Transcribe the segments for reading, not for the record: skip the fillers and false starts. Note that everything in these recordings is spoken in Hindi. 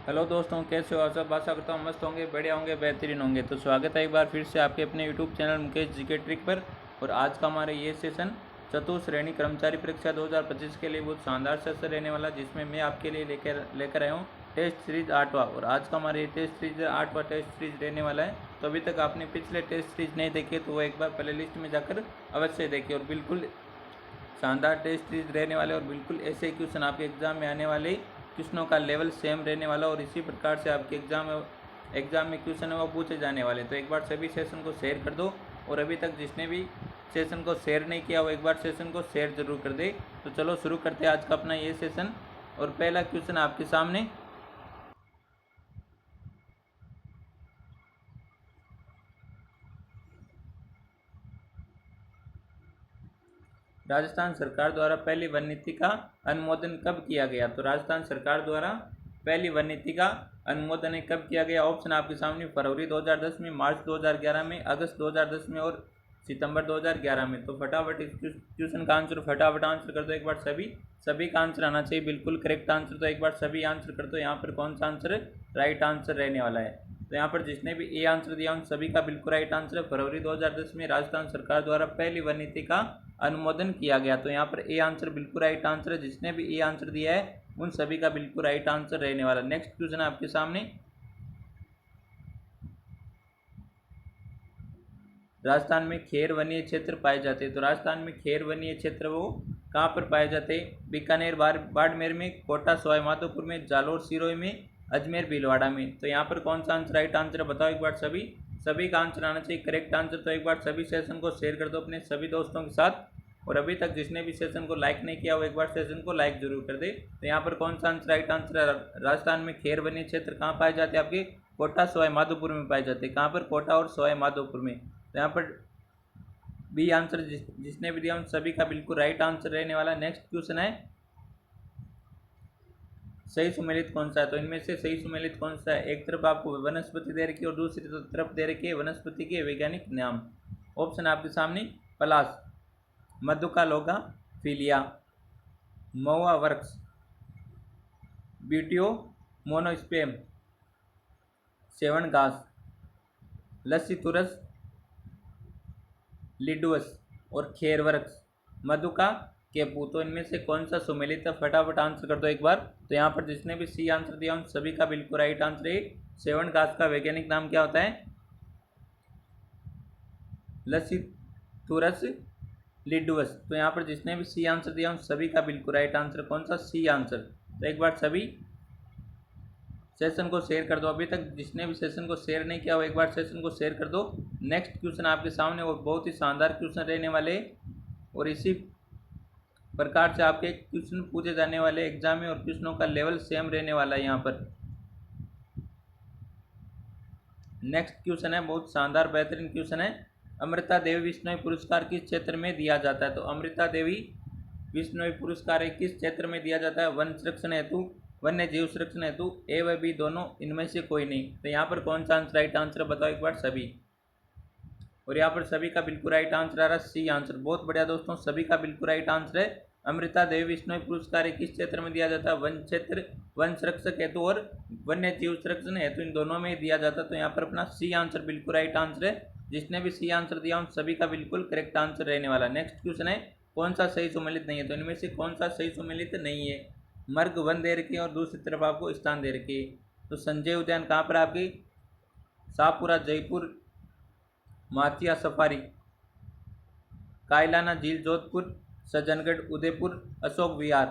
हेलो दोस्तों, कैसे हो आप सब। आशा करता हूँ मस्त होंगे, बढ़िया होंगे, बेहतरीन होंगे। तो स्वागत है एक बार फिर से आपके अपने YouTube channel Mukesh GK trick पर। और आज का हमारा ये सेशन चतुर्थ श्रेणी कर्मचारी परीक्षा 2025 के लिए बहुत शानदार सेशन रहने वाला, जिसमें मैं आपके लिए लेकर आया हूँ टेस्ट सीरीज 8वां। और आज का हमारा ये टेस्ट सीरीज 8वां टेस्ट सीरीज रहने वाला है। तो अभी तक आपने पिछले टेस्ट सीरीज नहीं देखे तो वो एक बार प्ले लिस्ट में जाकर अवश्य देखें। और बिल्कुल शानदार टेस्ट सीरीज रहने वाले और बिल्कुल ऐसे क्वेश्चन आपके एग्जाम में आने वाले क्वेश्चनों का लेवल सेम रहने वाला और इसी प्रकार से आपके एग्जाम में क्वेश्चन है वो पूछे जाने वाले। तो एक बार सभी सेशन को शेयर कर दो। और अभी तक जिसने भी सेशन को शेयर नहीं किया वो एक बार सेशन को शेयर जरूर कर दे। तो चलो शुरू करते हैं आज का अपना ये सेशन। और पहला क्वेश्चन आपके सामने। राजस्थान सरकार द्वारा पहली वन नीति का अनुमोदन कब किया गया। तो राजस्थान सरकार द्वारा पहली वन नीति का अनुमोदन कब किया गया। ऑप्शन आपके सामने फरवरी 2010 में, मार्च 2011 में, अगस्त 2010 में और सितंबर 2011 में। तो फटाफट इस क्वेश्चन का आंसर फटाफट आंसर कर दो एक बार। सभी का आंसर आना चाहिए बिल्कुल करेक्ट आंसर। तो एक बार सभी आंसर कर दो। यहाँ पर कौन सा आंसर राइट आंसर रहने वाला है। तो यहाँ पर जिसने भी ए आंसर दिया उन सभी का बिल्कुल राइट आंसर है। फरवरी 2010 में राजस्थान सरकार द्वारा पहली वन नीति का अनुमोदन किया गया। तो यहाँ पर ए आंसर बिल्कुल राइट आंसर है। जिसने भी ए आंसर दिया है उन सभी का बिल्कुल राइट आंसर रहने वाला। नेक्स्ट क्वेश्चन है आपके सामने। राजस्थान में खेर वनीय क्षेत्र पाए जाते हैं। तो राजस्थान में खेर वनीय क्षेत्र वो कहाँ पर पाए जाते हैं। बीकानेर, बाड़मेर में, कोटा सवाई माधोपुर में, जालोर सिरोही में, अजमेर भीलवाड़ा में। तो यहाँ पर कौन सा आंसर राइट आंसर है बताओ एक बार। सभी का आंसर आना चाहिए करेक्ट आंसर। तो एक बार सभी सेशन को शेयर कर दो अपने सभी दोस्तों के साथ। और अभी तक जिसने भी सेशन को लाइक नहीं किया वो एक बार सेशन को लाइक जरूर कर दे। तो यहाँ पर कौन सा आंसर राइट आंसर है। राजस्थान में खेर वनीय क्षेत्र कहाँ पाए जाते हैं आपके कोटा सवाई माधोपुर में पाए जाते हैं। कहाँ पर कोटा और सवाई माधोपुर में। तो यहाँ पर बी आंसर जिसने भी दिया उन सभी का बिल्कुल राइट आंसर रहने वाला। नेक्स्ट क्वेश्चन है सही सुमेलित कौन सा है। तो इनमें से सही सुमेलित कौन सा है। एक तरफ आपको वनस्पति दे रखी है और दूसरी तरफ दे रखी है वनस्पति के वैज्ञानिक नाम। ऑप्शन आपके सामने पलास, मधुका लोगा, फिलिया, महुआ वर्क्स, ब्यूटियो मोनोस्पेम, सेवन घास, लस्सी तुरस, लिडुअस और खेर वर्क्स, मधुका केपू। तो इनमें से कौन सा सुमेलित है फटाफट आंसर कर दो एक बार। तो यहाँ पर जिसने भी सी आंसर दिया उन सभी का बिल्कुल राइट आंसर है। सेवन घास का वैज्ञानिक नाम क्या होता है। लसिथुरस लिडुअस। तो यहाँ पर जिसने भी सी आंसर दिया उन सभी का बिल्कुल राइट आंसर कौन सा सी आंसर। तो एक बार सभी सेशन को शेयर कर दो। अभी तक जिसने भी सेशन को शेयर नहीं किया वो एक बार सेशन को शेयर कर दो। नेक्स्ट क्वेश्चन आपके सामने वो बहुत ही शानदार क्वेश्चन रहने वाले और इसी प्रकार से आपके क्वेश्चन पूछे जाने वाले एग्जाम में और क्वेश्चनों का लेवल सेम रहने वाला है। यहाँ पर नेक्स्ट क्वेश्चन है बहुत शानदार बेहतरीन क्वेश्चन है। अमृता देवी विश्नोई पुरस्कार किस क्षेत्र में दिया जाता है। तो अमृता देवी विश्नोई पुरस्कार किस क्षेत्र में दिया जाता है। वन संरक्षण हेतु, वन्य जीव संरक्षण हेतु, ए व बी दोनों, इनमें से कोई नहीं। तो यहाँ पर कौन सा आंसर राइट आंसर बताओ एक बार सभी। और यहाँ पर सभी का बिल्कुल राइट आंसर आ रहा है सी आंसर। बहुत बढ़िया दोस्तों, सभी का बिल्कुल राइट आंसर है। अमृता देवी विश्नोई पुरस्कार किस क्षेत्र में दिया जाता है। वन क्षेत्र, वन संरक्षक हेतु और वन्य जीव संरक्षण हेतु, इन दोनों में दिया जाता है। तो यहाँ पर अपना सी आंसर बिल्कुल राइट आंसर है। जिसने भी सी आंसर दिया उन सभी का बिल्कुल करेक्ट आंसर रहने वाला। नेक्स्ट क्वेश्चन है कौन सा सही सुमेलित नहीं है। तो इनमें से कौन सा सही सुमेलित नहीं है। मर्ग वन दे रखी है और दूसरी तरफ आपको स्थान दे रखी है। तो संजय उद्यान कहाँ पर आपकी शाहपुरा, जयपुर, मातिया सफारी, कायलाना झील जोधपुर, सज्जनगढ़ उदयपुर, अशोक विहार,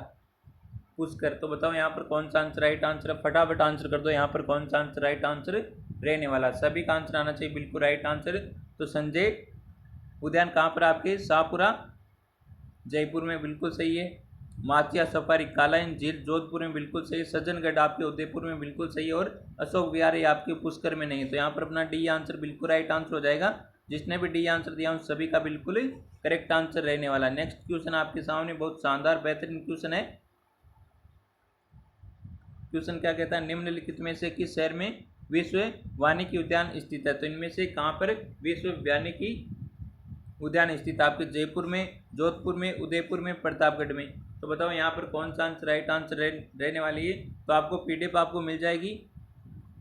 पुष्कर। तो बताओ यहाँ पर कौन सा आंसर राइट आंसर है। फटाफट आंसर कर दो। यहाँ पर कौन सा आंसर राइट आंसर रहने वाला। सभी का आंसर आना चाहिए बिल्कुल राइट आंसर। तो संजय उद्यान कहाँ पर आपके शाहपुरा जयपुर में बिल्कुल सही है। माचिया सफारी कालाइन झील जोधपुर में बिल्कुल सही। सज्जनगढ़ आपके उदयपुर में बिल्कुल सही और अशोक विहार ये आपके पुष्कर में नहीं। तो यहाँ पर अपना डी आंसर बिल्कुल राइट आंसर हो जाएगा। जिसने भी डी आंसर दिया उन सभी का बिल्कुल करेक्ट आंसर रहने वाला। नेक्स्ट क्वेश्चन आपके सामने बहुत शानदार बेहतरीन क्वेश्चन है। क्वेश्चन क्या कहता है, निम्नलिखित में से किस शहर में विश्व वानिकी उद्यान स्थित है। तो इनमें से कहाँ पर विश्व वानिकी उद्यान स्थित आपके जयपुर में, जोधपुर में, उदयपुर में, प्रतापगढ़ में। तो बताओ यहाँ पर कौन सा आंसर राइट आंसर रहने वाली है। तो आपको पीडीएफ आपको मिल जाएगी,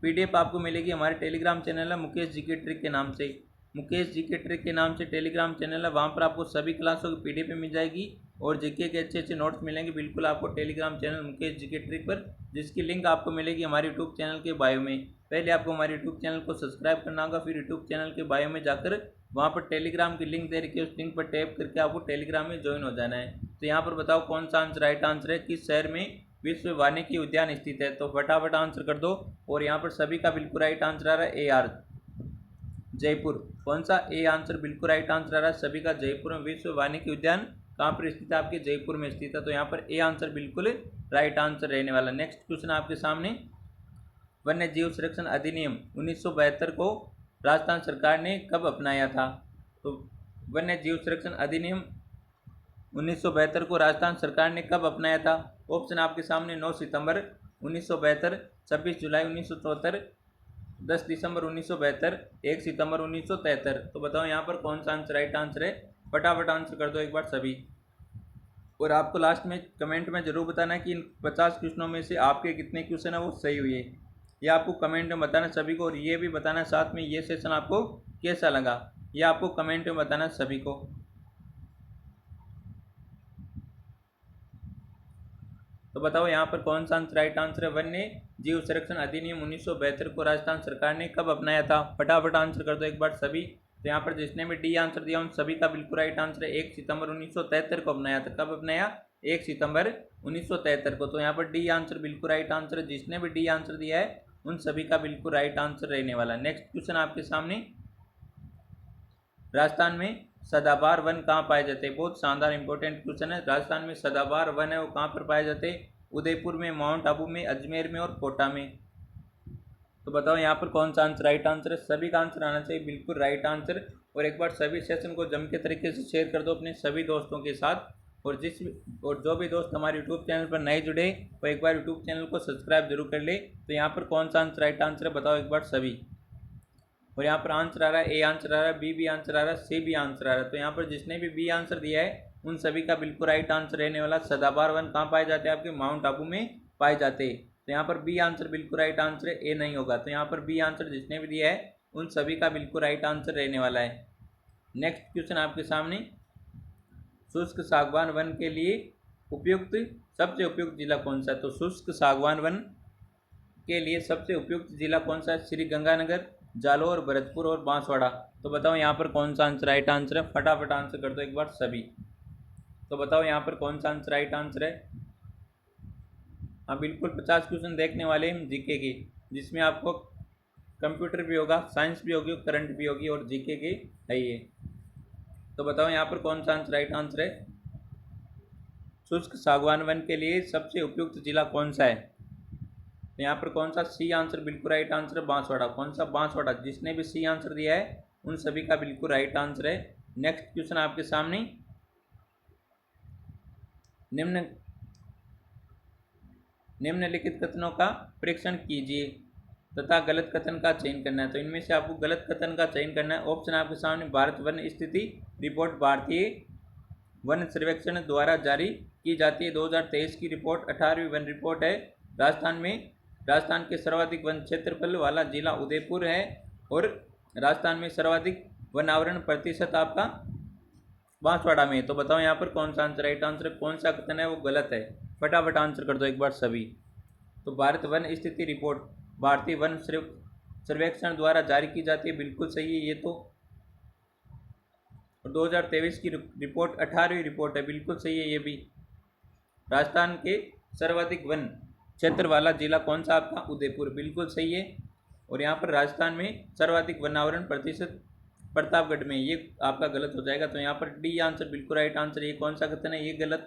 पीडीएफ आपको मिलेगी हमारे टेलीग्राम चैनल है मुकेश जीके ट्रिक के नाम से, मुकेश जीके ट्रिक के नाम से टेलीग्राम चैनल है। वहाँ पर आपको सभी क्लासों की पीडीएफ मिल जाएगी और जीके के अच्छे अच्छे नोट्स मिलेंगे बिल्कुल आपको Telegram channel Mukesh GK trick पर, जिसकी लिंक आपको मिलेगी हमारे यूट्यूब चैनल के बायो में। पहले आपको हमारे यूट्यूब चैनल को सब्सक्राइब करना होगा, फिर यूट्यूब चैनल के बायो में जाकर वहाँ पर टेलीग्राम की लिंक दे रखी है, उस लिंक पर टैप करके आपको टेलीग्राम में ज्वाइन हो जाना है। तो यहाँ पर बताओ कौन सा आंसर राइट आंसर है, किस शहर में विश्व वानिकी उद्यान स्थित है। तो फटाफट आंसर कर दो। और यहाँ पर सभी का बिल्कुल राइट आंसर आ रहा है ए आर, जयपुर। कौन सा ए आंसर बिल्कुल राइट आंसर आ रहा है सभी का, जयपुर में विश्व वानिकी उद्यान कहाँ पर स्थित है, आपके जयपुर में स्थित है। तो यहाँ पर ए आंसर बिल्कुल राइट आंसर रहने वाला। नेक्स्ट क्वेश्चन आपके सामने, वन्य जीव संरक्षण अधिनियम 1972 को राजस्थान सरकार ने कब अपनाया था। तो वन्य जीव संरक्षण अधिनियम 1972 को राजस्थान सरकार ने कब अपनाया था। ऑप्शन आपके सामने 9 सितंबर 1972, 26 जुलाई 1974, 10 दिसंबर 1972, 1 सितंबर 1973। तो बताओ यहाँ पर कौन सा आंसर राइट आंसर है, फटाफट आंसर कर दो एक बार सभी। और आपको लास्ट में कमेंट में जरूर बताना है कि इन 50 क्वेश्चनों में से आपके कितने क्वेश्चन है वो सही हुए, ये आपको कमेंट में बताना सभी को। और ये भी बताना साथ में ये सेशन आपको कैसा लगा, ये आपको कमेंट में बताना सभी को। तो बताओ यहाँ पर कौन सा आंसर राइट आंसर है, वन्य जीव संरक्षण अधिनियम 1972 को राजस्थान सरकार ने कब अपनाया था, फटाफट आंसर कर दो एक बार सभी। तो यहाँ पर जिसने भी डी आंसर दिया उन सभी का बिल्कुल राइट आंसर है, 1 सितंबर 1973 को अपनाया था। कब अपनाया, 1 सितंबर 1973 को। तो यहाँ पर डी आंसर बिल्कुल राइट आंसर है, जिसने भी डी आंसर दिया है उन सभी का बिल्कुल राइट आंसर रहने वाला। नेक्स्ट क्वेश्चन आपके सामने, राजस्थान में सदाबहार वन कहाँ पाए जाते हैं। बहुत शानदार इंपॉर्टेंट क्वेश्चन है। राजस्थान में सदाबहार वन है वो कहाँ पर पाए जाते हैं, उदयपुर में, माउंट आबू में, अजमेर में और कोटा में। तो बताओ यहाँ पर कौन सा आंसर राइट आंसर है, सभी का आंसर आना चाहिए बिल्कुल राइट आंसर। और एक बार सभी सेशन को जम के तरीके से शेयर कर दो अपने सभी दोस्तों के साथ। और जो भी दोस्त हमारे यूट्यूब चैनल पर नए जुड़े वो एक बार यूट्यूब चैनल को सब्सक्राइब जरूर कर ले। तो यहाँ पर कौन सा आंसर राइट आंसर है बताओ एक बार सभी। और यहाँ पर आंसर आ रहा है, ए आंसर आ रहा है, बी भी आंसर आ रहा है, सी भी आंसर आ रहा है। तो यहाँ पर जिसने भी बी आंसर दिया है उन सभी का बिल्कुल राइट आंसर रहने वाला। सदाबहार वन कहाँ पाए जाते हैं, आपके माउंट आबू में पाए जाते हैं। तो यहाँ पर बी आंसर बिल्कुल राइट आंसर है, ए नहीं होगा। तो यहाँ पर बी आंसर जिसने भी दिया है उन सभी का बिल्कुल राइट आंसर रहने वाला है। नेक्स्ट क्वेश्चन आपके सामने, शुष्क सागवान वन के लिए उपयुक्त सबसे उपयुक्त जिला कौन सा है। तो शुष्क सागवान वन के लिए सबसे उपयुक्त जिला कौन सा है, श्री गंगानगर, जालौर, भरतपुर और बांसवाड़ा। तो बताओ यहाँ पर कौन सा आंसर राइट आंसर है, फटाफट आंसर कर दो एक बार सभी। तो बताओ यहाँ पर कौन सा आंसर राइट आंसर है। हाँ बिल्कुल 50 क्वेश्चन देखने वाले हम जीके के, जिसमें आपको कंप्यूटर भी होगा, साइंस भी होगी, करंट भी होगी और जीके की है ये। तो बताओ यहाँ पर कौन सा आंसर राइट आंसर है, शुष्क सागवान वन के लिए सबसे उपयुक्त जिला कौन सा है। तो यहाँ पर कौन सा, सी आंसर बिल्कुल राइट आंसर है, बांसवाड़ा। कौन सा, बांसवाड़ा। जिसने भी सी आंसर दिया है उन सभी का बिल्कुल राइट आंसर है। नेक्स्ट क्वेश्चन आपके सामने, निम्नलिखित कथनों का परीक्षण कीजिए तथा गलत कथन का चयन करना है। तो इनमें से आपको गलत कथन का चयन करना है। ऑप्शन आपके सामने, भारत वन स्थिति रिपोर्ट भारतीय वन सर्वेक्षण द्वारा जारी की जाती है। 2023 की रिपोर्ट 18वीं वन रिपोर्ट है। राजस्थान के सर्वाधिक वन क्षेत्रफल वाला जिला उदयपुर है और राजस्थान में सर्वाधिक वन आवरण प्रतिशत आपका बांसवाड़ा में। तो बताओ यहाँ पर कौन सा आंसर राइट आंसर है, कौन सा कथन है वो गलत है, फटाफट आंसर कर दो एक बार सभी। तो भारत वन स्थिति रिपोर्ट भारतीय वन सर्वेक्षण द्वारा जारी की जाती है, बिल्कुल सही है ये तो। और 2023 की रिपोर्ट 18वीं रिपोर्ट है, बिल्कुल सही है ये भी। राजस्थान के सर्वाधिक वन क्षेत्र वाला जिला कौन सा आपका, उदयपुर, बिल्कुल सही है। और यहाँ पर राजस्थान में सर्वाधिक वन आवरण प्रतिशत प्रतापगढ़ में, ये आपका गलत हो जाएगा। तो यहाँ पर डी आंसर बिल्कुल राइट आंसर। ये कौन सा कथन है, ये गलत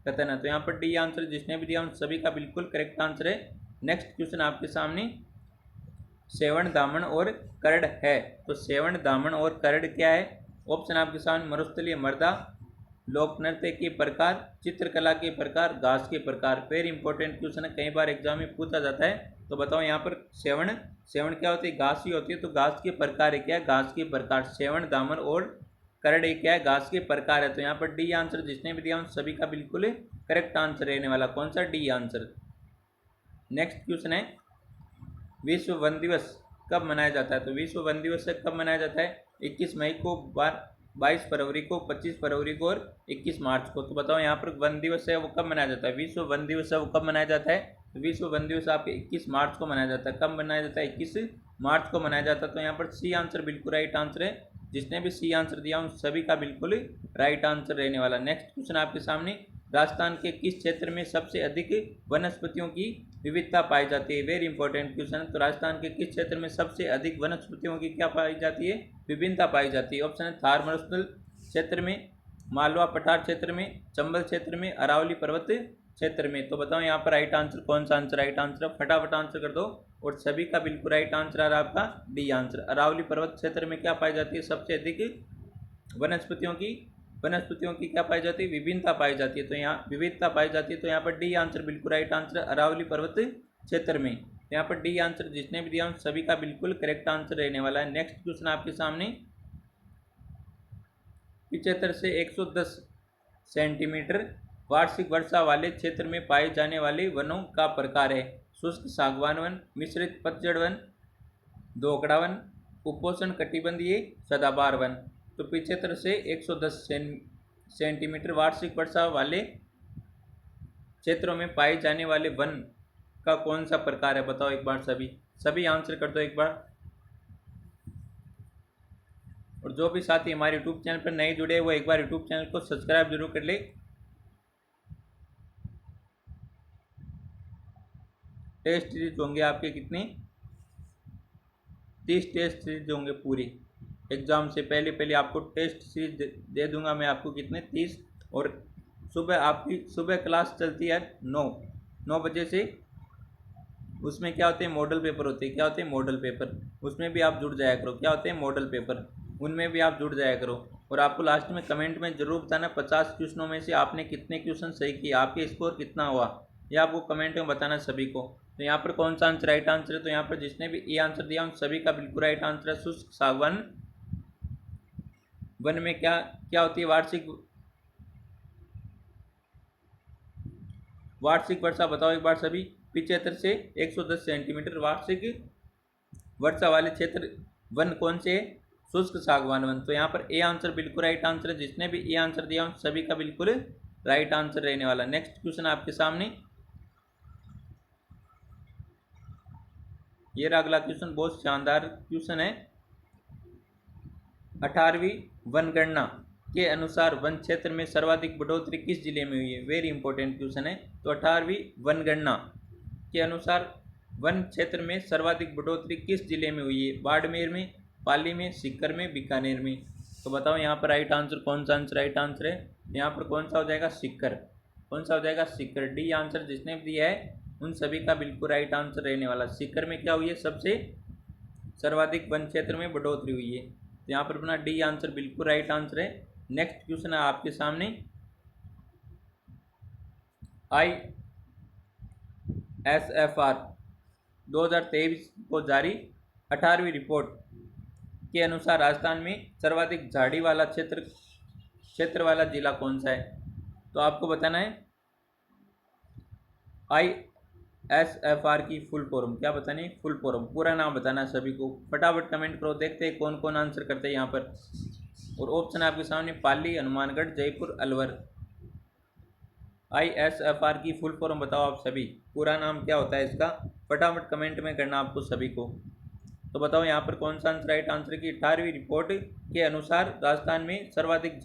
कथन है। तो यहाँ पर डी आंसर जिसने भी दिया उन सभी का बिल्कुल करेक्ट आंसर है। नेक्स्ट क्वेश्चन आपके सामने, सेवण, दामन और करड़ है। तो सेवण, दामन और करड़ क्या है। ऑप्शन आपके सामने, मरुस्थलीय मृदा, लोक नृत्य के प्रकार, चित्रकला के प्रकार, घास के प्रकार। वेरी इंपॉर्टेंट क्वेश्चन है, कई बार एग्जाम में पूछा जाता है। तो बताओ यहाँ पर सेवण क्या होती है, घास ही होती है। तो घास के प्रकार है क्या है, घास के प्रकार। सेवण, दामन और करड़ क्या है, घास के प्रकार है। तो यहाँ पर डी आंसर जिसने भी दिया उन सभी का बिल्कुल करेक्ट आंसर रहने वाला कौन सा, डी आंसर। नेक्स्ट क्वेश्चन है, विश्व वन दिवस कब मनाया जाता है? तो विश्व वन दिवस कब मनाया जाता है? 21 मई को, 22 फरवरी को, 25 फरवरी को और 21 मार्च को। तो बताओ यहाँ पर वन दिवस है वो कब मनाया जाता है? विश्व वन दिवस है वो कब मनाया जाता है? तो विश्व वन दिवस आपके 21 मार्च को मनाया जाता है। कब मनाया जाता है? 21 मार्च को मनाया जाता है। तो यहाँ पर सी आंसर बिल्कुल राइट आंसर है। जिसने भी सी आंसर दिया उन सभी का बिल्कुल राइट आंसर रहने वाला। नेक्स्ट क्वेश्चन आपके सामने, राजस्थान के किस क्षेत्र में सबसे अधिक वनस्पतियों की विविधता पाई जाती है? Very important question. तो राजस्थान के किस क्षेत्र में सबसे अधिक वनस्पतियों की क्या पाई जाती है? विभिन्नता पाई जाती है। ऑप्शन है थार मरुस्थल क्षेत्र में, मालवा पठार क्षेत्र में, चंबल क्षेत्र में, अरावली पर्वत क्षेत्र में। तो बताओ यहाँ पर राइट आंसर कौन सा आंसर राइट आंसर है? फटाफट आंसर कर दो। और सभी का बिल्कुल राइट आंसर आ रहा है आपका डी आंसर। अरावली पर्वत क्षेत्र में क्या पाई जाती है? सबसे अधिक वनस्पतियों की क्या पाई जाती है? विभिन्नता पाई जाती है। तो यहाँ विविधता पाई जाती है। तो यहाँ पर डी आंसर बिल्कुल राइट आंसर है, अरावली पर्वत क्षेत्र में। तो यहाँ पर डी आंसर जिसने भी दिया उन सभी का बिल्कुल करेक्ट आंसर रहने वाला है। नेक्स्ट क्वेश्चन आपके सामने, 75 से 110 सेंटीमीटर वार्षिक वर्षा वाले क्षेत्र में पाए जाने वाले वनों का प्रकार है? शुष्क सागवान वन, मिश्रित पतझड़ वन, दोकड़ा वन, उपोष्ण कटिबंधीय सदाबहार वन। तो 75 से 110 सेंटीमीटर वार्षिक वर्षा वाले क्षेत्रों में पाए जाने वाले वन का कौन सा प्रकार है? बताओ एक बार सभी आंसर कर दो एक बार। और जो भी साथी हमारे यूट्यूब चैनल पर नए जुड़े वो एक बार यूट्यूब चैनल को सब्सक्राइब जरूर कर ले। टेस्ट सीरीज होंगे आपके कितने? 30 टेस्ट सीरीज होंगे पूरी। एग्ज़ाम से पहले आपको टेस्ट सीरीज दे दूंगा मैं आपको कितने? 30। और आपकी सुबह क्लास चलती है 9 बजे से। उसमें क्या होते हैं? मॉडल पेपर होते हैं। क्या होते हैं? Model paper. उसमें भी आप जुड़ जाया करो। क्या होते हैं? Model paper. उनमें भी आप जुड़ जाया करो। और आपको लास्ट में कमेंट में जरूर बताना 50 क्वेश्चनों में से आपने कितने क्वेश्चन सही किए, आपके स्कोर कितना हुआ, यह आपको कमेंट में बताना सभी को। तो यहाँ पर कौन सा आंसर राइट आंसर है? तो यहाँ पर जिसने भी ए आंसर दिया उन सभी का बिल्कुल राइट आंसर है, शुष्क सागवान वन में क्या होती है? वार्षिक वर्षा बताओ एक बार सभी। 75 से 110 सेंटीमीटर वार्षिक वर्षा वाले क्षेत्र वन कौन से? शुष्क सागवान वन। तो यहाँ पर ए आंसर बिल्कुल राइट आंसर है। जिसने भी ए आंसर दिया उन सभी का बिल्कुल राइट आंसर रहने वाला। नेक्स्ट क्वेश्चन आपके सामने, ये रहा अगला क्वेश्चन, बहुत शानदार क्वेश्चन है। 18वीं वनगणना के अनुसार वन क्षेत्र में सर्वाधिक बढ़ोतरी किस जिले में हुई है? वेरी इंपॉर्टेंट क्वेश्चन है। तो 18वीं वनगणना के अनुसार वन क्षेत्र में सर्वाधिक बढ़ोतरी किस जिले में हुई है? बाड़मेर में, पाली में, सीकर में, बीकानेर में। तो बताओ यहाँ पर राइट आंसर कौन सा आंसर राइट आंसर है? यहाँ पर कौन सा हो जाएगा? सीकर। कौन सा हो जाएगा? सीकर। डी आंसर जिसने भी दिया है उन सभी का बिल्कुल राइट आंसर रहने वाला। सीकर में क्या हुई है? सबसे सर्वाधिक वन क्षेत्र में बढ़ोतरी हुई है। तो यहाँ पर अपना डी आंसर बिल्कुल राइट आंसर है। नेक्स्ट क्वेश्चन है आपके सामने, ISFR 2023 को जारी 18वीं रिपोर्ट के अनुसार राजस्थान में सर्वाधिक झाड़ी वाला क्षेत्र वाला जिला कौन सा है? तो आपको बताना है ISFR की फुल फॉर्म। क्या बतानी है? Full form. पूरा नाम बताना है सभी को। फटाफट कमेंट करो, देखते हैं कौन कौन आंसर करते हैं यहाँ पर। और ऑप्शन आपके सामने, पाली, हनुमानगढ़, जयपुर, अलवर। ISFR की फुल फॉर्म बताओ आप सभी, पूरा नाम क्या होता है इसका? फटाफट कमेंट में करना आपको सभी को। तो बताओ यहाँ पर कौन सा आंसर राइट आंसर की 18वीं रिपोर्ट के अनुसार राजस्थान में सर्वाधिक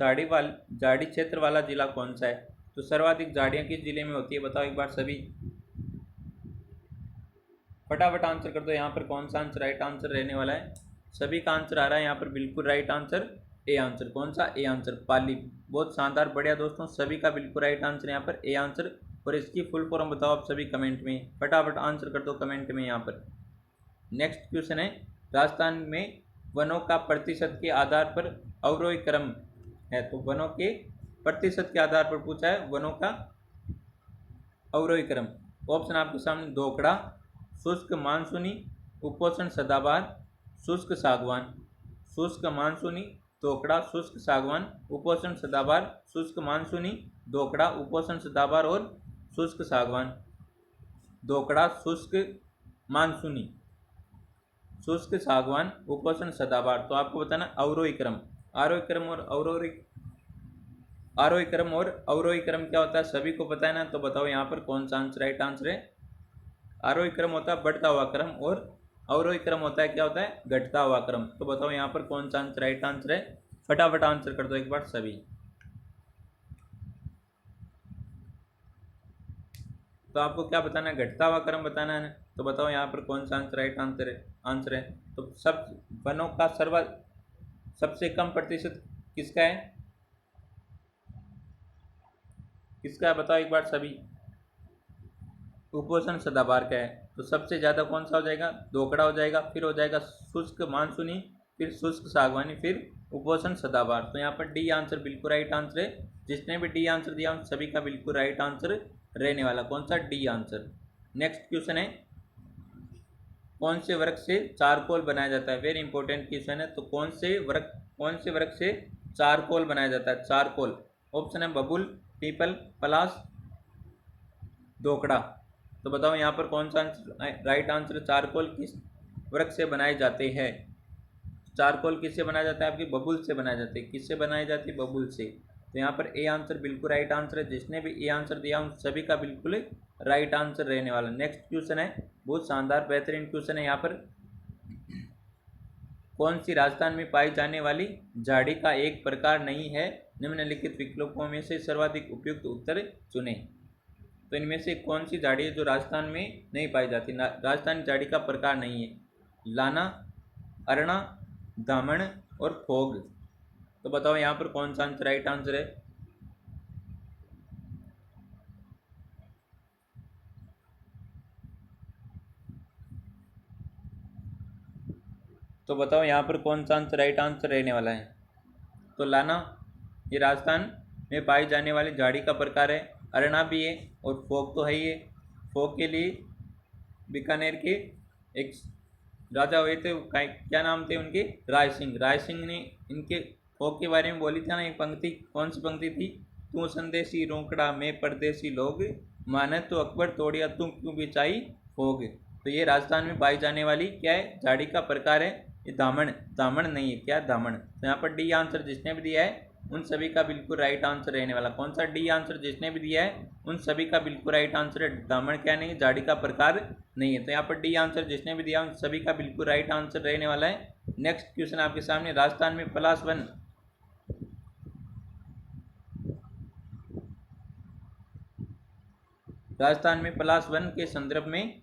झाड़ी क्षेत्र वाला जिला कौन सा है? तो सर्वाधिक झाड़ियाँ किस जिले में होती है? बताओ एक बार सभी, फटाफट आंसर कर दो। यहाँ पर कौन सा आंसर राइट आंसर रहने वाला है? सभी का आंसर आ रहा है यहाँ पर बिल्कुल राइट आंसर ए आंसर। कौन सा? ए आंसर, पाली। बहुत शानदार, बढ़िया दोस्तों, सभी का बिल्कुल राइट आंसर यहाँ पर ए आंसर। और इसकी फुल फॉर्म बताओ आप सभी कमेंट में, फटाफट आंसर कर दो कमेंट में यहाँ पर। नेक्स्ट क्वेश्चन है, राजस्थान में वनों का प्रतिशत के आधार पर अवरोही क्रम है। तो वनों के प्रतिशत के आधार पर पूछा है, वनों का अवरोही क्रम। ऑप्शन आपके सामने, दोकड़ा, शुष्क मानसूनी, उपोष्ण सदाबहार, शुष्क सागवान। शुष्क मानसूनी, दोकड़ा, शुष्क सागवान, उपोष्ण सदाबहार, शुष्क मानसूनी, दोकड़ा, उपोष्ण सदाबहार और शुष्क सागवान। दोकड़ा, शुष्क मानसूनी, शुष्क सागवान, उपोष्ण सदाबहार। तो आपको बताना अवरोही क्रम। आरोही क्रम और अवरोही, आरोही क्रम और अवरोही क्रम क्या होता है सभी को पता है ना। तो बताओ यहाँ पर कौन सा आंसर राइट आंसर है। आरोही क्रम होता है बढ़ता हुआ क्रम और अवरोही क्रम होता है क्या होता है घटता हुआ क्रम। तो बताओ यहाँ पर कौन सा आंसर राइट आंसर है। फटाफट आंसर कर दो एक बार सभी। तो आपको क्या बताना है, घटता हुआ क्रम बताना है। तो बताओ यहाँ पर कौन सा आंसर राइट आंसर है। तो सब वनों का सबसे कम प्रतिशत किसका है, किसका है बताओ एक बार सभी। उपोष्ण सदाबहार का है। तो सबसे ज़्यादा कौन सा हो जाएगा, दोकड़ा हो जाएगा, फिर हो जाएगा शुष्क मानसूनी, फिर शुष्क सागवानी, फिर उपोष्ण सदाबहार। तो यहाँ पर डी आंसर बिल्कुल राइट आंसर है। जिसने भी डी आंसर दिया उन सभी का बिल्कुल राइट आंसर रहने वाला कौन सा, डी आंसर। नेक्स्ट क्वेश्चन है, कौन से वृक्ष से चारकोल बनाया जाता है। वेरी इंपॉर्टेंट क्वेश्चन है। तो कौन से वृक्ष से चारकोल बनाया जाता है, चारकोल। ऑप्शन है बबूल, पीपल, पलाश, दोकड़ा। तो बताओ यहाँ पर कौन सा राइट आंसर। चारकोल किस वृक्ष से बनाए जाते हैं। चारकोल किससे बनाया जाता है, आपकी बबूल से बनाया जाता है। किससे बनाई जाती है, बबूल से। तो यहाँ पर ए आंसर बिल्कुल राइट आंसर है। जिसने भी ए आंसर दिया उन सभी का बिल्कुल राइट आंसर रहने वाला। नेक्स्ट क्वेश्चन है, बहुत शानदार बेहतरीन क्वेश्चन है यहाँ पर। कौन सी राजस्थान में पाई जाने वाली झाड़ी का एक प्रकार नहीं है, निम्नलिखित विकल्पों में से सर्वाधिक उपयुक्त उत्तर चुनें। तो इनमें से कौन सी झाड़ी है जो राजस्थान में नहीं पाई जाती, राजस्थानी झाड़ी का प्रकार नहीं है। लाना, अरना, दामन और फोग। तो बताओ यहाँ पर कौन सा आंसर राइट आंसर है। तो बताओ यहाँ पर कौन सा आंसर राइट आंसर रहने वाला है। तो लाना ये राजस्थान में पाई जाने वाली झाड़ी का प्रकार है। अरना भी है और फोक तो है ही है। फोक के लिए बीकानेर के एक राजा हुए थे, क्या नाम थे उनके, राय सिंह। राय सिंह ने इनके फोक के बारे में बोली थी ना एक पंक्ति। कौन सी पंक्ति थी, तू संदेशी रोकड़ा मैं परदेसी लोग, माने तो अकबर तोड़िया तू क्यों बिछाई फोग। तो ये राजस्थान में पाई जाने वाली क्या है, झाड़ी का प्रकार है। ये दामन, दामन नहीं है, क्या दामन। तो यहाँ पर डी आंसर जिसने भी दिया है उन सभी का बिल्कुल राइट आंसर रहने वाला कौन सा, डी आंसर जिसने भी दिया है उन सभी का बिल्कुल राइट आंसर है। दामन क्या नहीं है, झाड़ी का प्रकार नहीं है। तो यहाँ पर डी आंसर जिसने भी दिया उन सभी का बिल्कुल राइट आंसर रहने वाला है। नेक्स्ट क्वेश्चन आपके सामने, राजस्थान में पलाश वन, राजस्थान में पलाश वन के संदर्भ में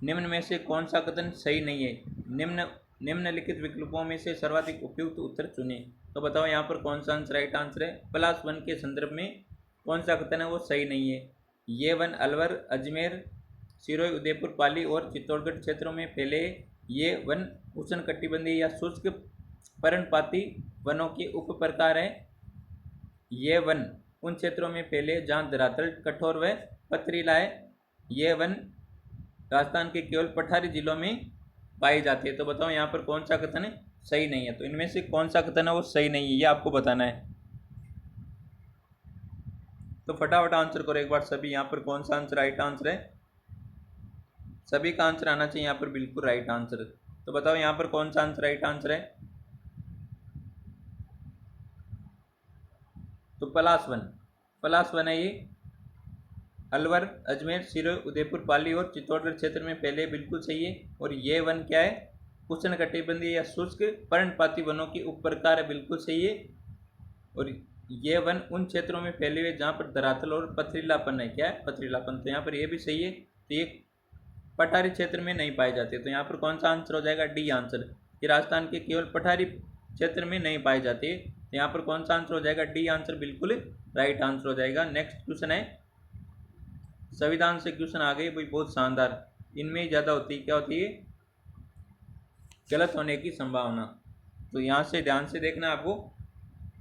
निम्न में से कौन सा कथन सही नहीं है। निम्नलिखित विकल्पों में से सर्वाधिक उपयुक्त उत्तर चुने। तो बताओ यहाँ पर कौन सा आंसर राइट आंसर है। पलाश वन के संदर्भ में कौन सा कथन है वो सही नहीं है। ये वन अलवर, अजमेर, सिरोही, उदयपुर, पाली और चित्तौड़गढ़ क्षेत्रों में फैले ये वन उष्णकटिबंधीय या शुष्क पर्णपाती वनों के उप प्रकार है। ये वन उन क्षेत्रों में फैले जहाँ धरातल कठोर व पथरीला है। ये वन राजस्थान के केवल पठारी जिलों में पाए जाते हैं। तो बताओ यहाँ पर कौन सा कथन है सही नहीं है। तो इनमें से कौन सा कथन है वो सही नहीं है, ये आपको बताना है। तो फटाफट आंसर करो एक बार सभी। यहाँ पर कौन सा आंसर राइट आंसर है, सभी का आंसर आना चाहिए यहाँ पर बिल्कुल राइट आंसर। तो बताओ यहाँ पर कौन सा आंसर राइट आंसर है। तो पलाश वन, पलाश वन है ये। अलवर, अजमेर, सिरोही, उदयपुर, पाली और चित्तौड़गढ़ क्षेत्र में पहले बिल्कुल सही है। और ये वन क्या है, उष्णकटिबंधीय या शुष्क पर्णपाती वनों की उप प्रकार है, बिल्कुल सही है। और ये वन उन क्षेत्रों में फैले हुए जहाँ पर धरातल और पथरीलापन है, क्या है पथरीलापन। तो यहाँ पर ये भी सही है। तो ये पठारी क्षेत्र में नहीं पाए जाते। तो यहाँ पर कौन सा आंसर हो जाएगा, डी आंसर। ये राजस्थान के केवल पठारी क्षेत्र में नहीं पाए जाते। तो यहाँ पर कौन सा आंसर हो जाएगा, डी आंसर बिल्कुल राइट आंसर हो जाएगा। नेक्स्ट क्वेश्चन है, संविधान से क्वेश्चन आ गए भाई बहुत शानदार। इनमें ज़्यादा होती है, क्या होती है, गलत होने की संभावना। तो यहाँ से ध्यान से देखना आपको।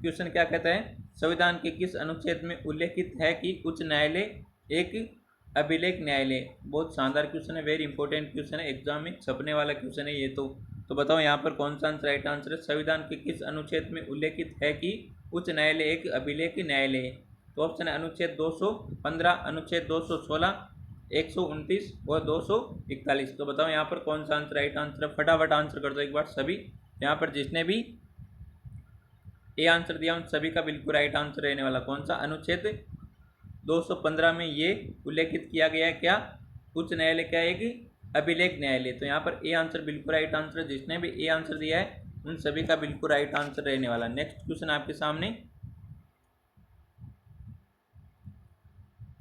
क्वेश्चन क्या कहता है, संविधान के किस अनुच्छेद में उल्लेखित है कि उच्च न्यायालय एक अभिलेख न्यायालय। बहुत शानदार क्वेश्चन है, वेरी इंपॉर्टेंट क्वेश्चन है, एग्जाम में छपने वाला क्वेश्चन है ये। तो बताओ यहाँ पर कौन सा आंसर राइट आंसर है। संविधान के किस अनुच्छेद में उल्लेखित है कि उच्च न्यायालय एक अभिलेख न्यायालय? तो ऑप्शन है अनुच्छेद 215, अनुच्छेद 216, 129 और 241। तो बताओ यहाँ पर कौन सा आंसर राइट आंसर है? फटाफट आंसर कर दो एक बार सभी। यहाँ पर जिसने भी ए आंसर दिया उन सभी का बिल्कुल राइट आंसर रहने वाला कौन सा? अनुच्छेद 215 में ये उल्लेखित किया गया है क्या? उच्च न्यायालय क्या एक अभिलेख न्यायालय। तो यहाँ पर ए आंसर बिल्कुल राइट आंसर है। जिसने भी ए आंसर दिया है उन सभी का बिल्कुल राइट आंसर रहने वाला। नेक्स्ट क्वेश्चन आपके सामने,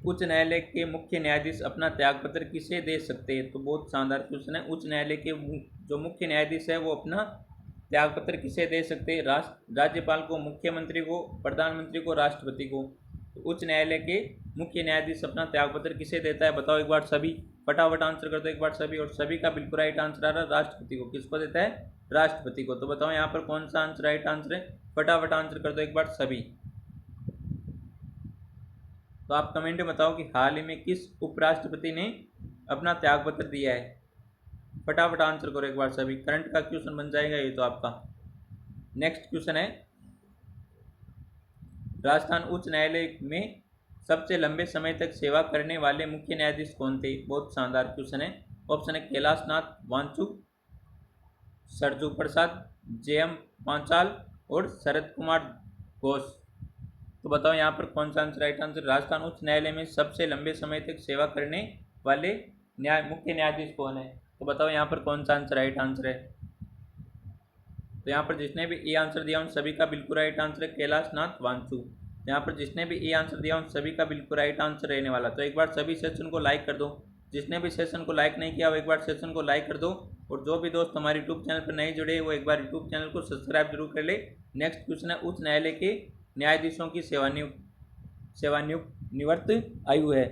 उच्च न्यायालय के मुख्य न्यायाधीश अपना त्यागपत्र किसे दे सकते हैं? तो बहुत शानदार क्वेश्चन है। उच्च न्यायालय के जो मुख्य न्यायाधीश है वो अपना त्यागपत्र किसे दे सकते हैं? राज्यपाल को, मुख्यमंत्री को, प्रधानमंत्री को, राष्ट्रपति को। तो उच्च न्यायालय के मुख्य न्यायाधीश अपना त्यागपत्र किसे देता है? बताओ एक बार सभी, फटाफट आंसर कर दो एक बार सभी। और सभी का बिल्कुल राइट आंसर आ रहा है राष्ट्रपति को। किसको देता है? राष्ट्रपति को। तो बताओ यहाँ पर कौन सा आंसर राइट आंसर है? फटाफट आंसर कर दो एक बार सभी। तो आप कमेंट में बताओ कि हाल ही में किस उपराष्ट्रपति ने अपना त्यागपत्र दिया है? फटाफट आंसर करो एक बार सभी। करंट का क्वेश्चन बन जाएगा ये तो आपका। नेक्स्ट क्वेश्चन है, राजस्थान उच्च न्यायालय में सबसे लंबे समय तक सेवा करने वाले मुख्य न्यायाधीश कौन थे? बहुत शानदार क्वेश्चन है। ऑप्शन है कैलाशनाथ वांचु, सरजू प्रसाद, जे.एम. पांचाल और शरद कुमार घोष। तो बताओ यहाँ पर कौन सा आंसर राइट आंसर? राजस्थान उच्च न्यायालय में सबसे लंबे समय तक सेवा करने वाले मुख्य न्यायाधीश कौन है? तो बताओ यहाँ पर कौन सा आंसर राइट आंसर है? तो यहाँ पर जिसने भी ए आंसर दिया उन सभी का बिल्कुल राइट आंसर है कैलाशनाथ वांचु। यहाँ पर जिसने भी ए आंसर दिया उन सभी का बिल्कुल राइट आंसर रहने वाला। तो एक बार सभी सेशन को लाइक कर दो। जिसने भी सेशन को लाइक नहीं किया वो एक बार सेशन को लाइक कर दो। और जो भी दोस्त हमारे यूट्यूब चैनल पर नहीं जुड़े वो एक बार यूट्यूब चैनल को सब्सक्राइब जरूर कर ले। नेक्स्ट क्वेश्चन है, उच्च न्यायालय के न्यायाधीशों की सेवानिवृत्त आयु है।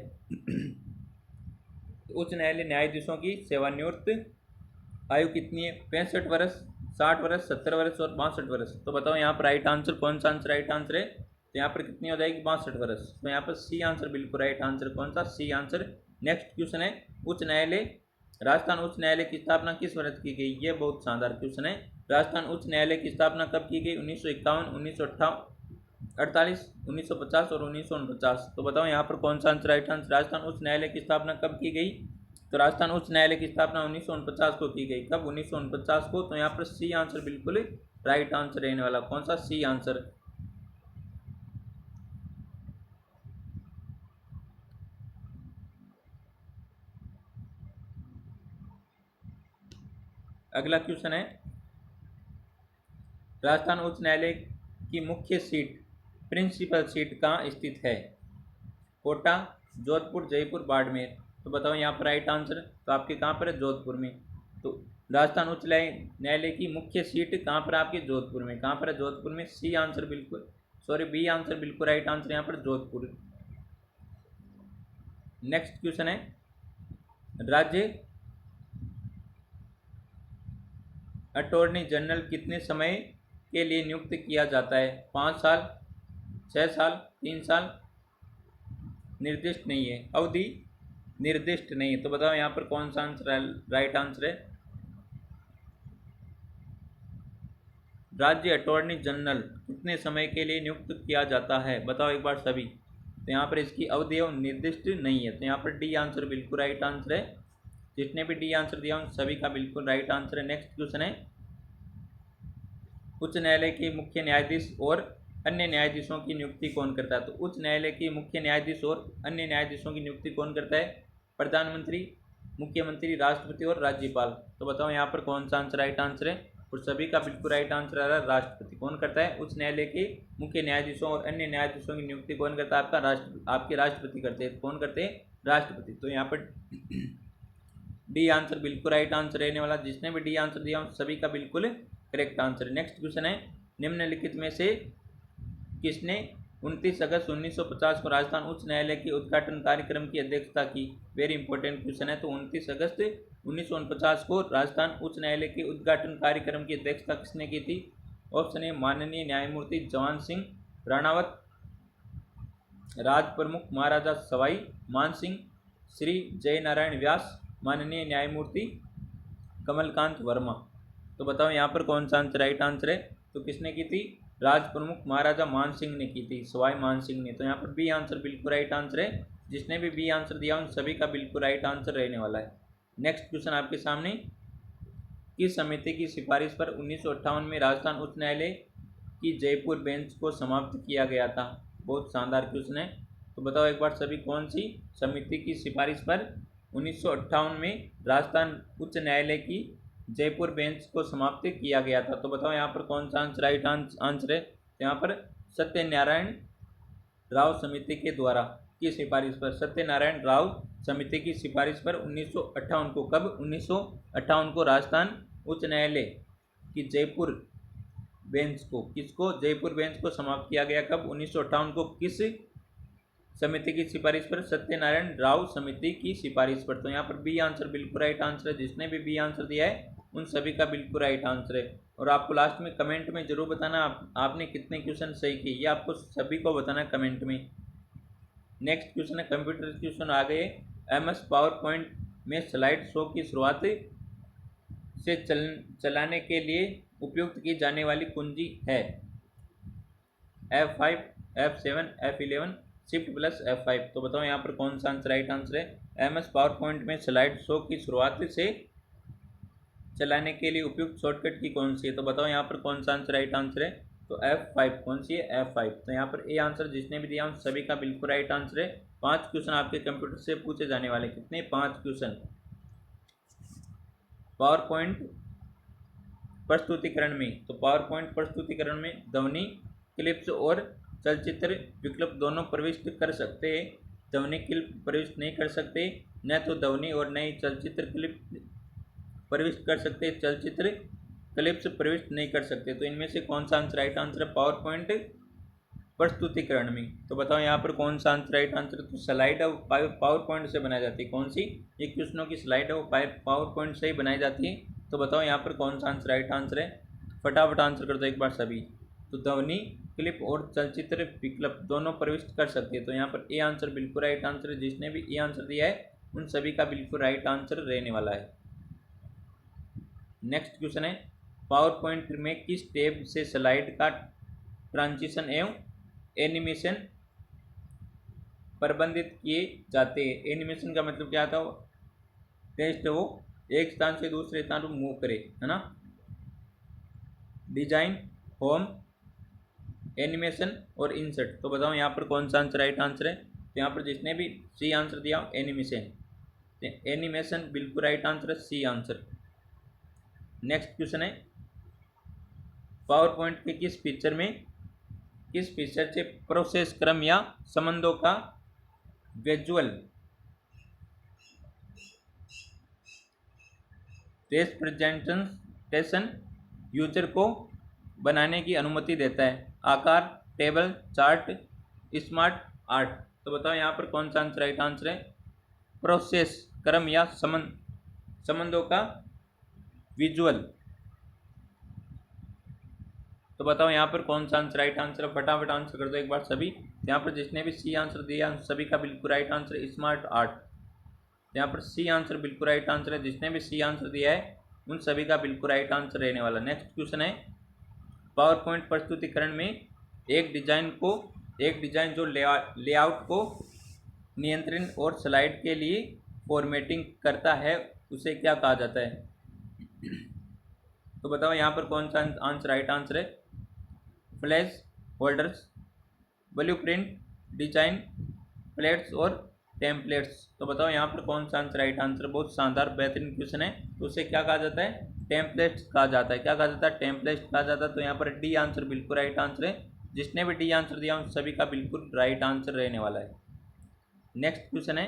उच्च न्यायालय न्यायाधीशों की सेवानिवृत्त आयु कितनी है? 65 वर्ष, 60 वर्ष, 70 वर्ष और 62 वर्ष। तो बताओ यहाँ पर राइट आंसर कौन सा आंसर राइट आंसर है? तो यहाँ पर कितनी हो जाएगी? 62 वर्ष। तो यहाँ पर सी आंसर बिल्कुल राइट आंसर कौन सा? C answer. नेक्स्ट क्वेश्चन है, उच्च न्यायालय राजस्थान उच्च न्यायालय की स्थापना किस वर्ष की गई? ये बहुत शानदार क्वेश्चन है। राजस्थान उच्च न्यायालय की स्थापना कब की गई? 1951, 1948, 1950 और 1949। तो बताओ यहाँ पर कौन सा आंसर राइट आंसर? राजस्थान उच्च न्यायालय की स्थापना कब की गई? तो राजस्थान उच्च न्यायालय की स्थापना 1949 को की गई। कब? 1949 को। तो यहाँ पर सी आंसर बिल्कुल राइट आंसर रहने वाला कौन सा? C answer. अगला क्वेश्चन है, राजस्थान उच्च न्यायालय की मुख्य सीट, प्रिंसिपल सीट कहाँ स्थित है? कोटा, जोधपुर, जयपुर, बाड़मेर। तो बताओ यहाँ पर राइट आंसर। तो आपके कहाँ पर है? जोधपुर में। तो राजस्थान उच्च न्यायालय की मुख्य सीट कहाँ पर? आपके जोधपुर में। कहाँ पर है? जोधपुर में। सी आंसर बिल्कुल, सॉरी बी आंसर बिल्कुल राइट आंसर यहाँ पर जोधपुर। नेक्स्ट क्वेश्चन है, राज्य अटॉर्नी जनरल कितने समय के लिए नियुक्त किया जाता है? 5 साल, 6 साल, 3 साल? निर्दिष्ट नहीं है, अवधि निर्दिष्ट नहीं है। तो बताओ यहाँ पर कौन सा आंसर राइट आंसर है? राज्य अटॉर्नी जनरल कितने समय के लिए नियुक्त किया जाता है? बताओ एक बार सभी। तो यहाँ पर इसकी अवधि निर्दिष्ट नहीं है। तो यहाँ पर डी आंसर बिल्कुल राइट आंसर है। जिसने भी डी आंसर दिया उन सभी का बिल्कुल राइट आंसर है। नेक्स्ट क्वेश्चन है, उच्च न्यायालय के मुख्य न्यायाधीश और अन्य न्यायाधीशों की नियुक्ति कौन करता है? तो उच्च न्यायालय के मुख्य न्यायाधीश और अन्य न्यायाधीशों की नियुक्ति कौन करता है? प्रधानमंत्री, मुख्यमंत्री, राष्ट्रपति और राज्यपाल। तो बताओ यहाँ पर कौन सा आंसर राइट आंसर है? और सभी का बिल्कुल राइट आंसर आ रहा है राष्ट्रपति। कौन करता है? उच्च न्यायालय के मुख्य न्यायाधीशों और अन्य न्यायाधीशों की नियुक्ति कौन करता है? आपके राष्ट्रपति करते हैं। कौन करते हैं? राष्ट्रपति। तो यहाँ पर डी आंसर बिल्कुल राइट आंसर रहने वाला। जिसने भी डी आंसर दिया सभी का बिल्कुल करेक्ट आंसर। नेक्स्ट क्वेश्चन है, निम्नलिखित में से किसने 29 अगस्त 1950 को राजस्थान उच्च न्यायालय के उद्घाटन कार्यक्रम की अध्यक्षता की? वेरी इंपॉर्टेंट क्वेश्चन है। तो 29 अगस्त 1949 को राजस्थान उच्च न्यायालय के उद्घाटन कार्यक्रम की अध्यक्षता किसने की थी? ऑप्शन ए माननीय न्यायमूर्ति जवान सिंह राणावत, राज प्रमुख महाराजा सवाई मान सिंह, श्री जय नारायण व्यास, माननीय न्यायमूर्ति कमलकांत वर्मा। तो बताओ यहाँ पर कौन सा आंसर राइट आंसर है? तो किसने की थी? राज प्रमुख महाराजा मान सिंह ने की थी? सवाई मान सिंह ने। तो यहाँ पर बी आंसर बिल्कुल राइट आंसर है। जिसने भी बी आंसर दिया उन सभी का बिल्कुल राइट आंसर रहने वाला है। नेक्स्ट क्वेश्चन आपके सामने, किस समिति की सिफारिश पर 1958 में राजस्थान उच्च न्यायालय की जयपुर बेंच को समाप्त किया गया था? बहुत शानदार क्वेश्चन है। तो बताओ एक बार सभी, कौन सी समिति की सिफारिश पर 1958 में राजस्थान उच्च न्यायालय की जयपुर बेंच को समाप्त किया गया था? तो बताओ यहाँ पर कौन सा आंसर राइट आंसर है? तो यहाँ पर सत्यनारायण राव समिति के द्वारा की सिफारिश पर, सत्यनारायण राव समिति की सिफारिश पर 1958 को, कब? 1958 को राजस्थान उच्च न्यायालय की जयपुर बेंच को, किसको? जयपुर बेंच को समाप्त किया गया कब? 1958 को। किस समिति की सिफारिश पर? सत्यनारायण राव समिति की सिफारिश पर। तो यहाँ पर बी आंसर बिल्कुल राइट आंसर है। जिसने भी बी आंसर दिया है उन सभी का बिल्कुल राइट आंसर है। और आपको लास्ट में कमेंट में जरूर बताना आपने कितने क्वेश्चन सही किए, ये आपको सभी को बताना कमेंट में। नेक्स्ट क्वेश्चन है, कंप्यूटर क्वेश्चन आ गए। MS पावर पॉइंट में स्लाइड शो की शुरुआत से चलाने के लिए उपयुक्त की जाने वाली कुंजी है? F5, F7, F11, shift plus F5। तो बताओ यहाँ पर कौन सा आंसर राइट आंसर है? MS पावर पॉइंट में स्लाइड शो की शुरुआत से चलाने के लिए उपयुक्त शॉर्टकट की कौन सी है? तो बताओ यहाँ पर कौन सा आंसर राइट आंसर है? तो F5। कौन सी है? F5। तो यहाँ पर ए आंसर जिसने भी दिया उन सभी का बिल्कुल राइट आंसर है। 5 क्वेश्चन आपके कंप्यूटर से पूछे जाने वाले। कितने? 5 क्वेश्चन। पावर पॉइंट प्रस्तुतिकरण में, तो पावर पॉइंट प्रस्तुतिकरण में ध्वनि क्लिप्स और चलचित्र विकल्प दोनों प्रविष्ट कर सकते हैं। ध्वनि क्लिप प्रविष्ट नहीं कर सकते, न तो ध्वनि और न ही चलचित्र क्लिप प्रविष्ट कर सकते, चलचित्र क्लिप्स प्रविष्ट नहीं कर सकते। तो इनमें से कौन सा आंसर राइट आंसर है पावर पॉइंट प्रस्तुतिकरण में? तो बताओ यहाँ पर कौन सा आंसर राइट आंसर है? तो स्लाइड है वो पावर पॉइंट से बनाई जाती है। कौन सी? ये क्वेश्चनों की स्लाइड है वो पावर पॉइंट से ही बनाई जाती है। तो बताओ यहाँ पर कौन सा आंसर राइट आंसर है? फटाफट आंसर कर दो एक बार सभी। तो ध्वनि क्लिप और चलचित्र विकल्प दोनों प्रविष्ट कर सकते हैं। तो यहाँ पर ए आंसर बिल्कुल राइट आंसर है। जिसने भी ए आंसर दिया है उन सभी का बिल्कुल राइट आंसर रहने वाला है। नेक्स्ट क्वेश्चन है, पावर पॉइंट में किस टैब से स्लाइड का ट्रांजिशन एवं एनिमेशन प्रबंधित किए जाते हैं? एनिमेशन का मतलब क्या था? टेस्ट वो एक स्थान से दूसरे स्थान पर मूव करे, है ना। डिजाइन, होम, एनिमेशन और इंसर्ट। तो बताओ यहाँ पर कौन सा आंसर राइट आंसर है? तो यहाँ पर जिसने भी सी आंसर दिया एनिमेशन, एनिमेशन बिल्कुल राइट आंसर है, सी आंसर। नेक्स्ट क्वेश्चन है, पावर पॉइंट के किस फीचर से प्रोसेस क्रम या संबंधों का विजुअल रिप्रेजेंटेशन यूजर को बनाने की अनुमति देता है? आकार, टेबल, चार्ट, स्मार्ट आर्ट। तो बताओ यहाँ पर कौन सा आंसर राइट आंसर है? प्रोसेस क्रम या संबंधों का विजुअल। तो बताओ यहाँ पर कौन सा आंसर राइट आंसर है? फटाफट आंसर कर दो एक बार सभी। यहाँ पर जिसने भी सी आंसर दिया सभी का बिल्कुल राइट आंसर है, स्मार्ट आर्ट। यहाँ पर सी आंसर बिल्कुल राइट आंसर है। जिसने भी सी आंसर दिया है उन सभी का बिल्कुल राइट आंसर रहने वाला। नेक्स्ट क्वेश्चन है, पावर पॉइंट प्रस्तुतिकरण में एक डिजाइन जो लेआउट को नियंत्रण और स्लाइड के लिए फॉर्मेटिंग करता है उसे क्या कहा जाता है? तो बताओ यहाँ पर कौन सा आंसर राइट आंसर है? Flash holders, blueprint, design, plates और टेम्पलेट्स। तो बताओ यहाँ पर कौन सा आंसर राइट आंसर? बहुत शानदार बेहतरीन क्वेश्चन है। तो उसे क्या कहा जाता है? टेम्पलेट्स कहा जाता है। क्या कहा जाता है? टेम्पलेट्स कहा जाता है। तो यहाँ पर डी आंसर बिल्कुल राइट आंसर है। जिसने भी डी आंसर दिया उन सभी का बिल्कुल राइट आंसर रहने वाला है। नेक्स्ट क्वेश्चन है,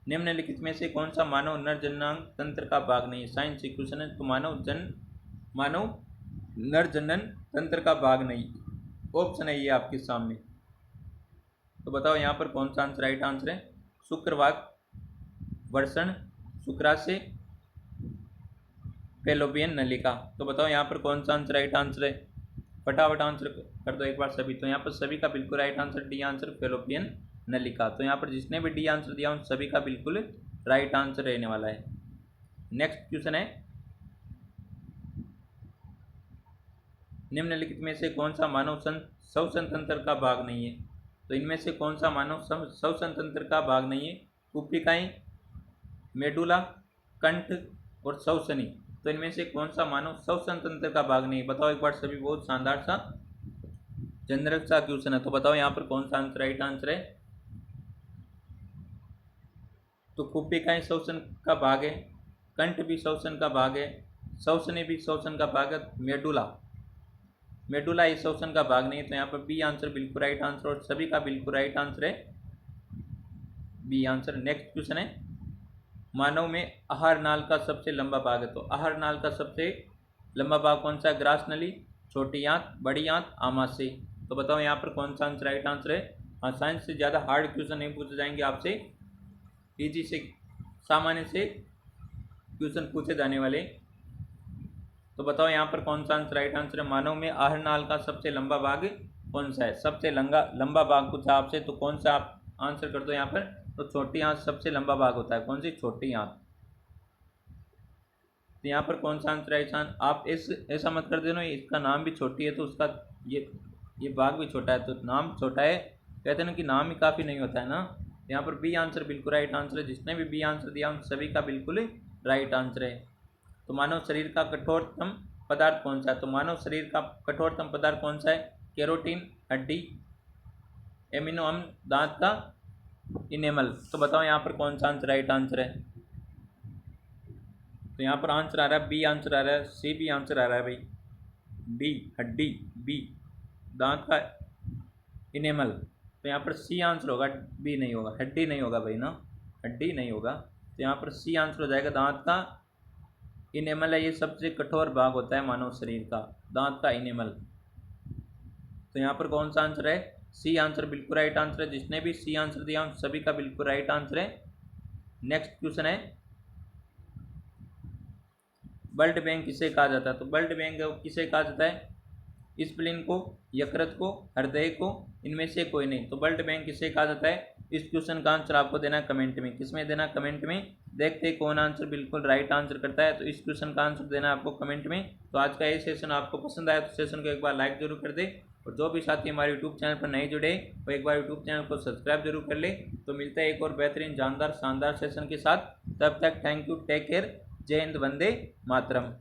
निम्नलिखित में से कौन सा मानव नर जननांग तंत्र का भाग नहीं है? साइंस क्वेश्चन है। तो मानव नर जनन तंत्र का भाग नहीं, ऑप्शन है ये आपके सामने। तो बताओ यहाँ पर कौन सा आंसर राइट आंसर है? शुक्रवाक, वर्षण, शुक्राशय, फैलोपियन नलिका। तो बताओ यहाँ पर कौन सा आंसर राइट आंसर है? फटाफट आंसर कर दो एक बार सभी। तो यहाँ पर सभी का बिल्कुल right answer D answer, fallopian नलिका। तो यहाँ पर जिसने भी डी आंसर दिया उन सभी का बिल्कुल राइट आंसर रहने वाला है। नेक्स्ट क्वेश्चन है, निम्नलिखित में से कौन सा मानव श्वसन तंत्र का भाग नहीं है? तो इनमें से कौन सा मानव श्वसन तंत्र का भाग नहीं है? कुप्पिकाएं, मेडुला, कंठ और श्वसनी। तो इनमें से कौन सा मानव श्वसन तंत्र का भाग नहीं है? बताओ एक बार सभी। बहुत शानदार सा जनरल सा क्वेश्चन है। तो बताओ यहाँ पर कौन सा आंसर राइट आंसर है? तो कुप्पिकाएं श्वसन का भाग है, कंठ भी श्वसन का भाग है, श्वसनी भी श्वसन का भाग है, मेडुला इस श्वसन का भाग नहीं है। तो यहाँ पर बी आंसर बिल्कुल राइट आंसर और सभी का बिल्कुल राइट आंसर है बी आंसर। नेक्स्ट क्वेश्चन है, मानव में आहार नाल का सबसे लंबा भाग है। तो आहार नाल का सबसे लंबा भाग कौन सा है? ग्रास नली, छोटी आंत, बड़ी आंत, आमाशय। तो बताओ यहाँ पर कौन सा आंसर राइट आंसर है? हाँ, साइंस से ज़्यादा हार्ड क्वेश्चन नहीं पूछे जाएंगे आपसे, इजी से सामान्य से क्वेश्चन पूछे जाने वाले। तो बताओ यहाँ पर कौन सा आंसर राइट आंसर है? मानव में आहार नाल का सबसे लंबा भाग कौन सा है? सबसे लंबा भाग पूछा आपसे, तो कौन सा आप आंसर कर दो यहाँ पर? तो छोटी आंत सबसे लंबा भाग होता है। कौन सी? छोटी आंत। तो यहाँ पर कौन सा आंसर है? आप ऐसा मत कर देना इसका नाम भी छोटी है तो उसका ये भाग भी छोटा है, तो नाम छोटा है, कहते हैं ना कि नाम ही काफ़ी नहीं होता है ना। यहाँ पर बी आंसर बिल्कुल राइट आंसर है। जिसने भी बी आंसर दिया उन सभी का बिल्कुल राइट आंसर है। तो मानव शरीर का कठोरतम पदार्थ कौन सा है? तो मानव शरीर का कठोरतम पदार्थ कौन सा है? केरोटीन, हड्डी, एमिनो अम्ल, दांत का इनेमल। तो बताओ यहाँ पर कौन सा आंसर राइट आंसर है? तो यहाँ पर आंसर आ रहा है बी आंसर आ रहा है, सी भी आंसर आ रहा है भाई। डी हड्डी, बी दांत का इनेमल। तो यहाँ पर सी आंसर होगा, बी नहीं होगा। हड्डी नहीं होगा भाई ना, हड्डी नहीं होगा। तो यहाँ पर सी आंसर हो जाएगा। दांत का इनेमल है, ये सबसे कठोर भाग होता है मानव शरीर का, दांत का इनेमल। तो यहाँ पर कौन सा आंसर है? सी आंसर बिल्कुल राइट आंसर है। जिसने भी सी आंसर दिया उन सभी का बिल्कुल राइट आंसर है। नेक्स्ट क्वेश्चन है, ब्लड बैंक किसे कहा जाता है? तो ब्लड बैंक किसे कहा जाता है? स्प्लीन को, यकृत को, हृदय को, इनमें से कोई नहीं। तो ब्लड बैंक किसे कहा जाता है? इस क्वेश्चन का आंसर आपको देना है कमेंट में। किसमें देना? कमेंट में। देखते हैं कौन आंसर बिल्कुल राइट आंसर करता है। तो इस क्वेश्चन का आंसर देना है आपको कमेंट में। तो आज का ये सेशन आपको पसंद आया तो सेशन को एक बार लाइक जरूर कर दे, और जो भी साथी हमारे यूट्यूब चैनल पर नहीं जुड़े वो एक बार यूट्यूब चैनल को सब्सक्राइब जरूर कर ले। तो मिलता है एक और बेहतरीन जानदार शानदार सेशन के साथ। तब तक थैंक यू, टेक केयर, जय हिंद, वंदे मातरम।